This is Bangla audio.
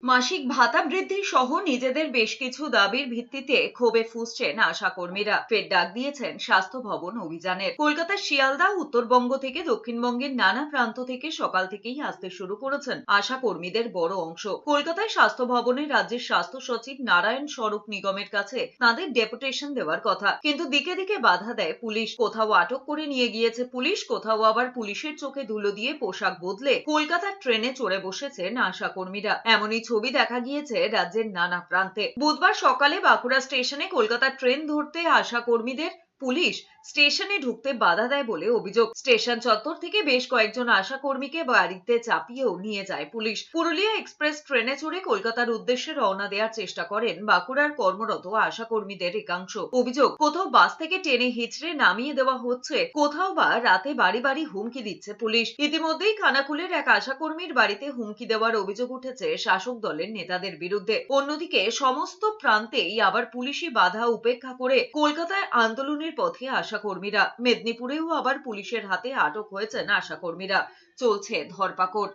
মাসিক ভাতা বৃদ্ধি সহ নিজেদের বেশ কিছু দাবির ভিত্তিতে ক্ষোভে ফুঁসছেন আশাকর্মীরা। ফের ডাক দিয়েছেন স্বাস্থ্য ভবন অভিযানের। কলকাতার শিয়ালদা উত্তরবঙ্গ থেকে দক্ষিণবঙ্গের নানা প্রান্ত থেকে সকাল থেকেই আসতে শুরু করেছেন আশাকর্মীদের বড় অংশ। কলকাতায় স্বাস্থ্য ভবনে রাজ্যের স্বাস্থ্য সচিব নারায়ণ স্বরূপ নিগমের কাছে তাদের ডেপুটেশন দেওয়ার কথা, কিন্তু দিকে দিকে বাধা দেয় পুলিশ। কোথাও আটক করে নিয়ে গিয়েছে পুলিশ, কোথাও আবার পুলিশের চোখে ধুলো দিয়ে পোশাক বদলে কলকাতার ট্রেনে চড়ে বসেছেন আশাকর্মীরা। এমনই ছবি দেখা গিয়েছে রাজ্যের নানা প্রান্তে। বুধবার সকালে বাঁকুড়া স্টেশনে কলকাতার ট্রেন ধরতে আসা কর্মীদের পুলিশ স্টেশনে ঢুকতে বাধা দেয় বলে অভিযোগ। স্টেশন চত্বর থেকে বেশ কয়েকজন আশা কর্মীকে বাড়িতে চাপিয়েও নিয়ে যায় পুলিশ। পুরুলিয়া এক্সপ্রেস ট্রেনে চড়ে কলকাতার উদ্দেশ্যে রওনা দেওয়ার চেষ্টা করেন বাঁকুড়ার কর্মরত আশা কর্মীদের একাংশ। অভিযোগ, কোথাও বাস থেকে টেনে হিচড়ে নামিয়ে দেওয়া হচ্ছে, কোথাও বা রাতে বাড়ি বাড়ি হুমকি দিচ্ছে পুলিশ। ইতিমধ্যেই খানাকুলের এক আশা কর্মীর বাড়িতে হুমকি দেওয়ার অভিযোগ উঠেছে শাসক দলের নেতাদের বিরুদ্ধে। অন্যদিকে সমস্ত প্রান্তেই আবার পুলিশি বাধা উপেক্ষা করে কলকাতায় আন্দোলনের পথে আশা কর্মীরা। মেদিনীপুরেও আবার পুলিশের হাতে আটক হয়েছেন আশা কর্মীরা। চলছে ধরপাকড়।